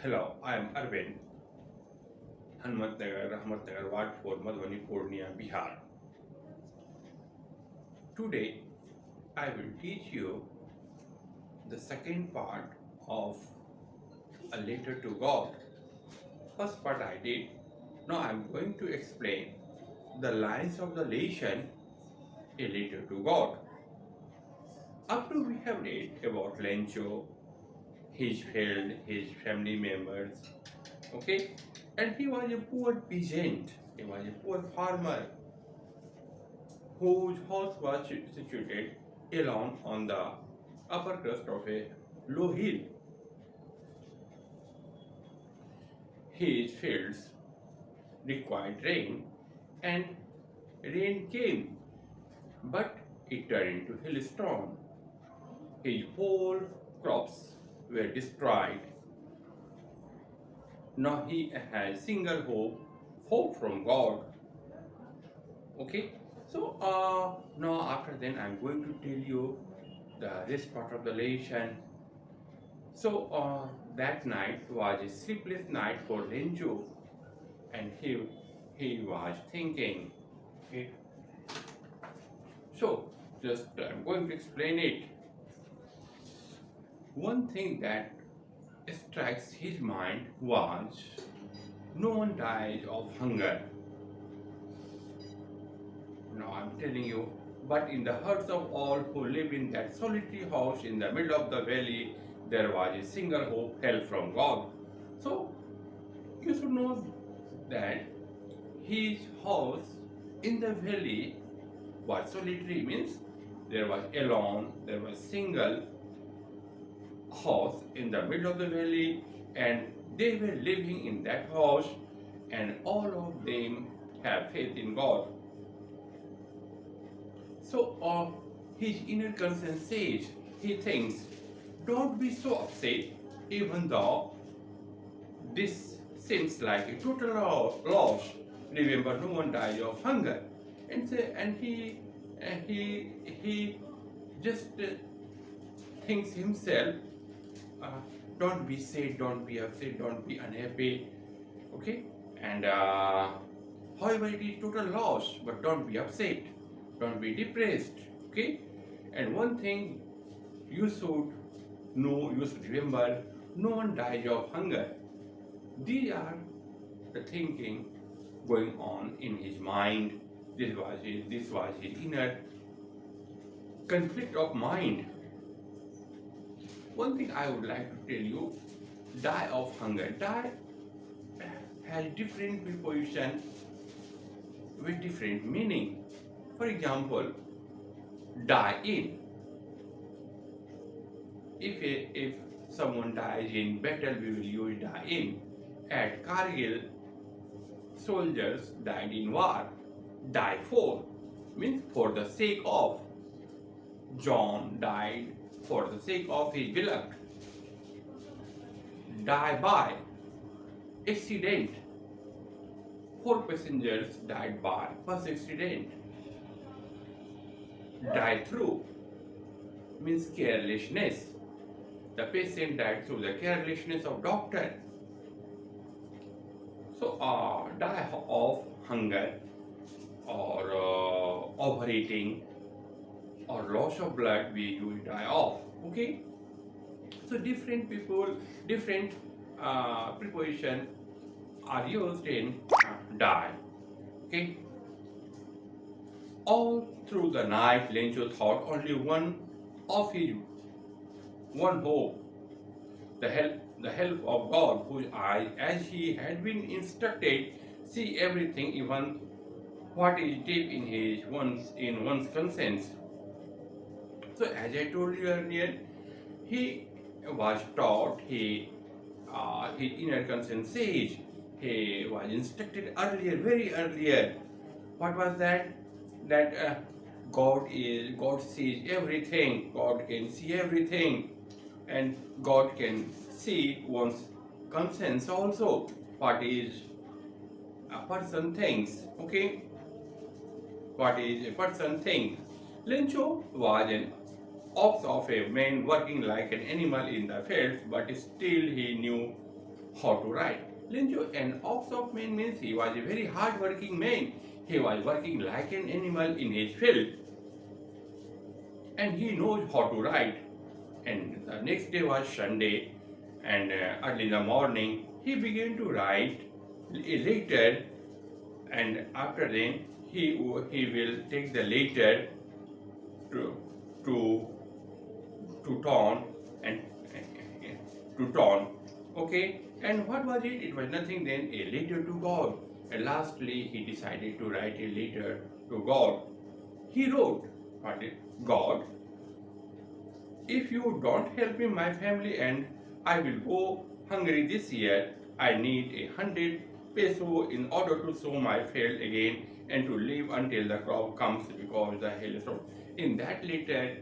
Hello, I am Arvind, Hanmatnagar, Rahmatnagar, Ward 4, Madhubani, Purnia, Bihar. Today, I will teach you the second part of A Letter to God. First part I did. Now I am going to explain the lines of the lesson A Letter to God. Up to we have read about Lencho, his field, his family members, okay? And he was a poor peasant, he was a poor farmer whose house was situated alone on the upper crest of a low hill. His fields required rain, and rain came, but it turned into hailstorm. His whole crops were destroyed. Now he has single hope from God. Okay, so now after then I'm going to tell you the rest part of the lesson. So that night was a sleepless night for Lenju, and he was thinking. Okay. So just I'm going to explain it. One thing that strikes his mind was no one dies of hunger. Now I'm telling you, but in the hearts of all who live in that solitary house in the middle of the valley, there was a single hope, help from God. So you should know that his house in the valley was solitary, means there was alone, there was single house in the middle of the valley, and they were living in that house, and all of them have faith in God. So his inner conscience says, he thinks, don't be so upset, even though this seems like a total loss. Remember, no one dies of hunger. And he just thinks himself, don't be sad, don't be upset, don't be unhappy. Okay? And however, it is total loss, but don't be upset, don't be depressed. Okay? And one thing you should know, you should remember, no one dies of hunger. These are the thinking going on in his mind. This was his inner conflict of mind. One thing I would like to tell you, die of hunger. Die has different preposition with different meaning. For example, die in. If someone dies in battle, we will use die in. At Kargil, soldiers died in war. Die for means for the sake of. John died for the sake of his beloved. Die by. Accident. 4 passengers died by bus accident. Die through means carelessness. The patient died through the carelessness of doctor. So die of hunger, or overeating, or loss of blood, we use die of. Okay, so different people, different preposition are used in die. Okay, all through the night Lencho thought only one of his one hope, the help of God, whose eyes, as he had been instructed, see everything, even what is deep in one's conscience. So as I told you earlier, he was taught, his inner conscience says, he was instructed earlier, very earlier. What was that? That God sees everything, God can see everything, and God can see one's conscience also, what is a person thinks. Okay, what is a person thinks. Lencho was an ox of a man working like an animal in the fields, but still he knew how to write. Lencho, an ox of man, means he was a very hard-working man. He was working like an animal in his field, and he knows how to write. And the next day was Sunday, and early in the morning he began to write a letter, and after then he will take the letter to to to town and to town. Okay, and what was it? It was nothing then a letter to God. And lastly, he decided to write a letter to God. He wrote, what is God? If you don't help me, my family and I will go hungry this year. I need 100 peso in order to sow my field again and to live until the crop comes because the hailstorm. In that letter,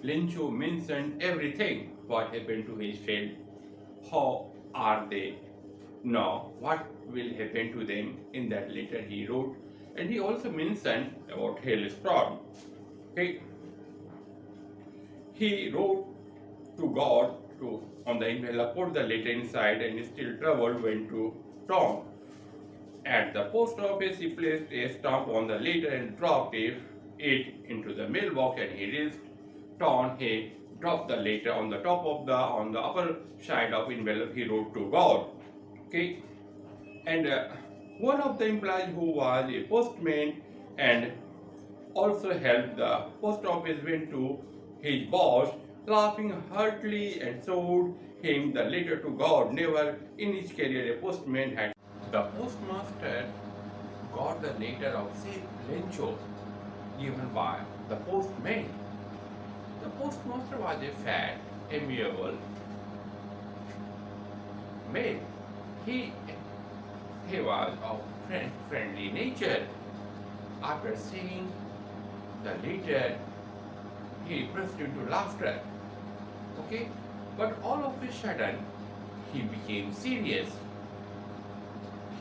Lencho mentioned everything what happened to his field, how are they now, what will happen to them. In that letter he wrote, and he also mentioned about hailstorm. Okay, he wrote to God to on the envelope, put the letter inside, and still troubled went to town. At the post office, he placed a stamp on the letter and dropped it into the mailbox. And he reached town. He dropped the letter on the top of on the upper side of envelope. He wrote to God. Okay, and one of the employees who was a postman and also helped the post office went to his boss, laughing heartily, and showed him the letter to God. Never in his career a postman had. The postmaster got the letter of Saint Lencho given by the postman. The postmaster was a fat, amiable man. He was of friendly nature. After seeing the letter, he burst into laughter. Okay, but all of a sudden he became serious.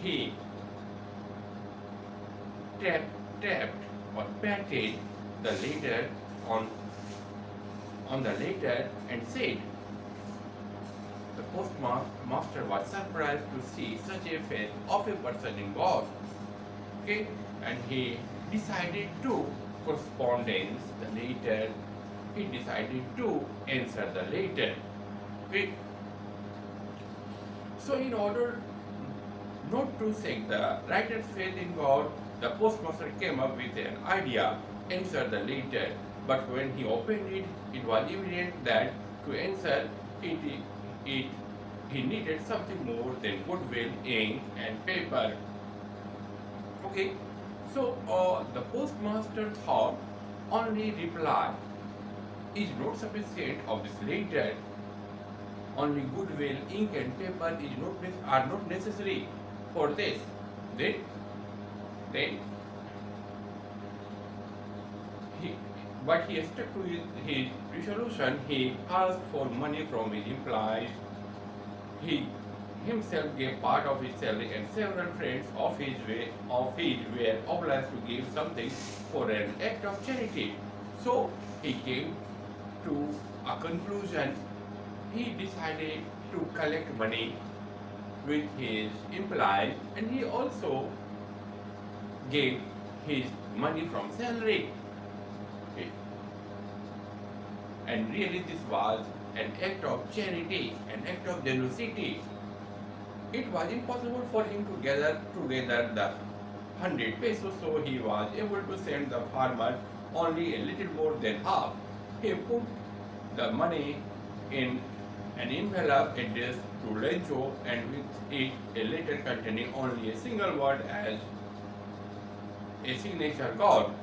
He tapped or patted the letter on the letter and said, the postmaster was surprised to see such a faith of a person in God. Okay, and he decided to correspondence the letter. He decided to answer the letter. Okay, so in order not to shake the writer's faith in God, the postmaster came up with an idea, answer the letter. But when he opened it, it was evident that to answer it, he needed something more than goodwill, ink, and paper. Okay, so the postmaster thought only reply is not sufficient of this letter. Only goodwill, ink, and paper are not necessary for this. Then he stuck to his resolution. He asked for money from his employees. He himself gave part of his salary, and several friends of his were obliged to give something for an act of charity. So he came to a conclusion. He decided to collect money with his employees, and he also gave his money from salary. Okay. And really this was an act of charity, an act of generosity. It was impossible for him to gather together the 100 pesos, so he was able to send the farmer only a little more than half. He put the money in an envelope addressed to Lencho, and with it a letter containing only a single word as a signature God.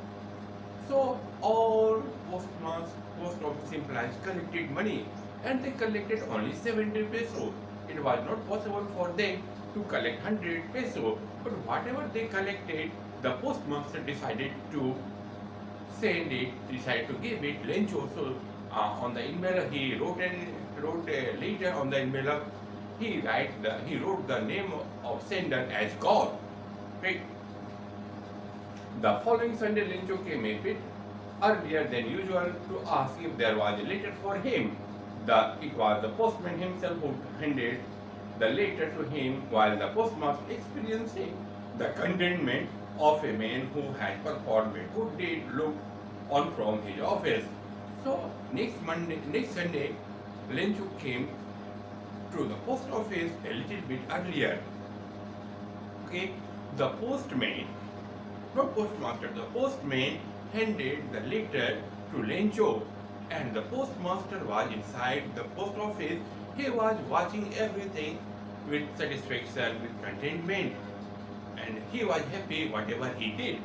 So all post office employees collected money, and they collected only 70 pesos. It was not possible for them to collect 100 pesos, but whatever they collected, the postmaster decided to decided to give it Lencho. So on the envelope he wrote a letter on the envelope. He wrote the name of sender as God. Right? The following Sunday, Lencho came a bit earlier than usual to ask if there was a letter for him. It was the postman himself who handed the letter to him while the postmaster experiencing the contentment of a man who had performed a good deed looked on from his office. So next Sunday, Lenchuk came to the post office a little bit earlier. Okay, the postman, not postmaster, the postman handed the letter to Lencho, and the postmaster was inside the post office. He was watching everything with satisfaction, with contentment, and he was happy whatever he did.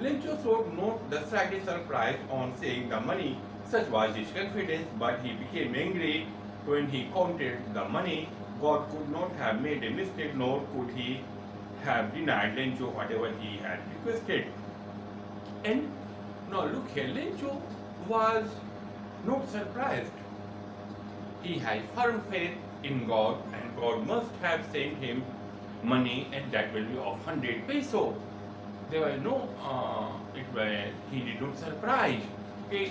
Lencho showed not the slightest surprise on seeing the money, such was his confidence, but he became angry when he counted the money. God could not have made a mistake, nor could he have denied Lencho whatever he had requested. And now look here, Lencho was not surprised. He had firm faith in God, and God must have sent him money at that value of 100 peso. There were no, he did not surprise. Okay,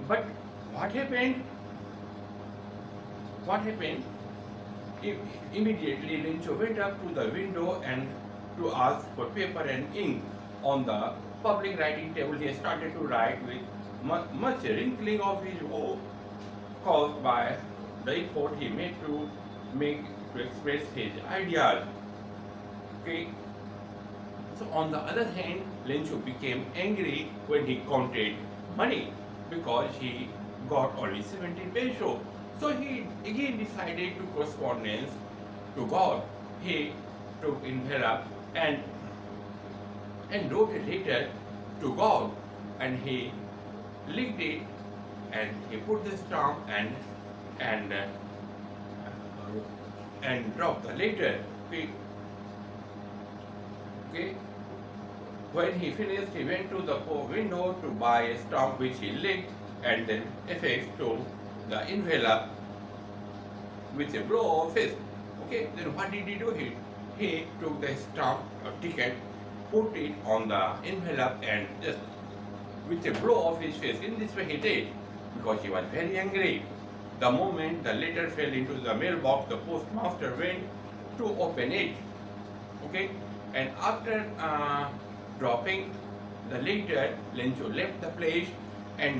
but what happened? What happened? Immediately, Lencho went up to the window and to ask for paper and ink. On the public writing table, he started to write with much wrinkling of his own, caused by the effort he made to express his ideas. Okay. So on the other hand, Lencho became angry when he counted money because he got only 70 peso. So he again decided to correspondence to God. He took envelope and wrote a letter to God, and he licked it, and he put the stamp and uh, and dropped the letter. Okay. When he finished, he went to the window to buy a stamp which he licked and then affixed to the envelope with a blow of fist. Okay, then what did he do? He took the stamp or ticket, put it on the envelope, and just with a blow of his fist. In this way he did, because he was very angry. The moment the letter fell into the mailbox, the postmaster went to open it. Okay, and after dropping the letter, Lencho left the place.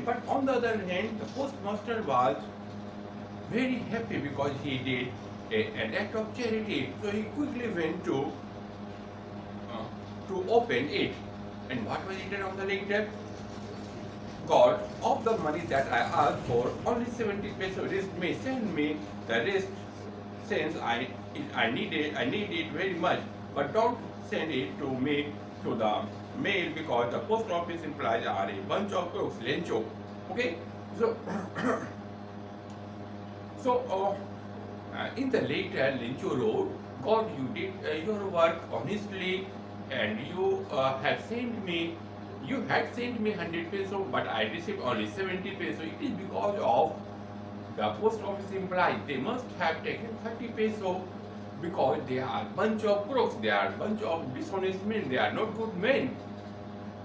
But on the other hand, the postmaster was very happy because he did an act of charity. So he quickly went to open it. And what was written on the letter? God, of the money that I asked for, only 70 pesos may send me the rest, since I need it very much. But don't send it to me to the mail, because the post office employees are a bunch of crooks, Lencho. Okay, so in the letter, Lencho wrote, God, you did your work honestly, and you had sent me 100 peso, but I received only 70 peso. It is because of the post office employees. They must have taken 30 peso, because they are bunch of crooks, they are bunch of dishonest men, they are not good men.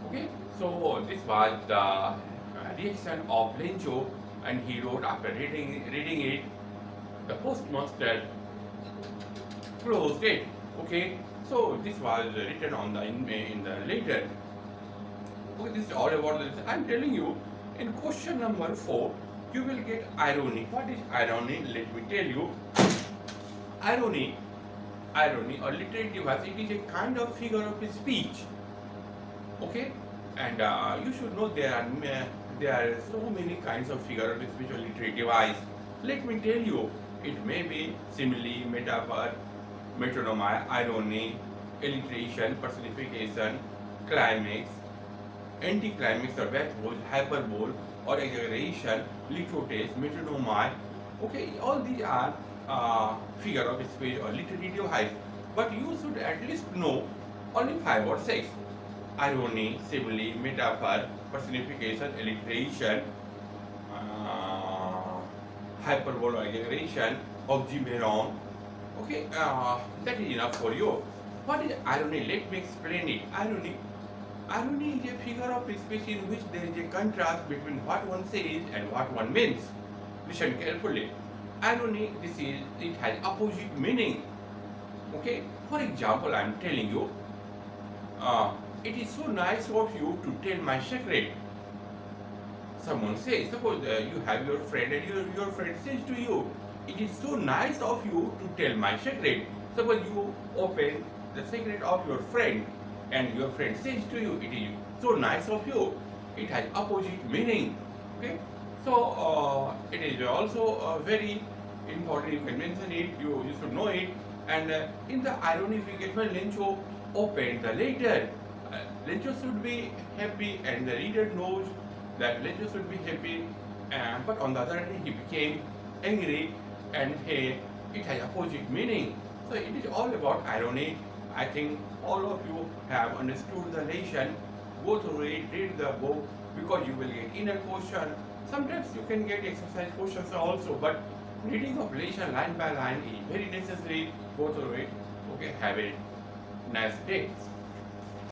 Okay, so this was the reaction of Lencho, and he wrote after reading it, the postmaster closed it. Okay, so this was written on the in the letter. Okay, this is all about this. I'm telling you, in question number 4, you will get irony. What is irony? Let me tell you. Irony or literary device, it is a kind of figure of speech. Okay, and you should know there are so many kinds of figure of speech or literary device. Let me tell you, it may be simile, metaphor, metonymy, irony, alliteration, personification, climax, anticlimax or backbone, hyperbole or exaggeration, litotes, metonymy. Okay, all these are figure of speech or literary device, but you should at least know only 5 or 6: irony, simile, metaphor, personification, alliteration, hyperbole or exaggeration, oxymoron. Okay, that is enough for you. What is irony? Let me explain it. Irony is a figure of speech in which there is a contrast between what one says and what one means. Listen carefully. irony, it has opposite meaning. Okay, for example, I'm telling you, it is so nice of you to tell my secret. Someone says, suppose you have your friend and your friend says to you, it is so nice of you to tell my secret. Suppose you open the secret of your friend and your friend says to you, it is so nice of you. It has opposite meaning. Okay, so it is also very important. You can mention it. You should know it. And in the irony, we get when Lencho opened the letter, Lencho should be happy, and the reader knows that Lencho should be happy. But on the other hand, he became angry, and it has opposite meaning. So it is all about irony. I think all of you have understood the lesson. Go through it, read the book, because you will get inner question. Sometimes you can get exercise questions also, but reading of lesson line by line is very necessary. Go through it. Okay, have a nice day.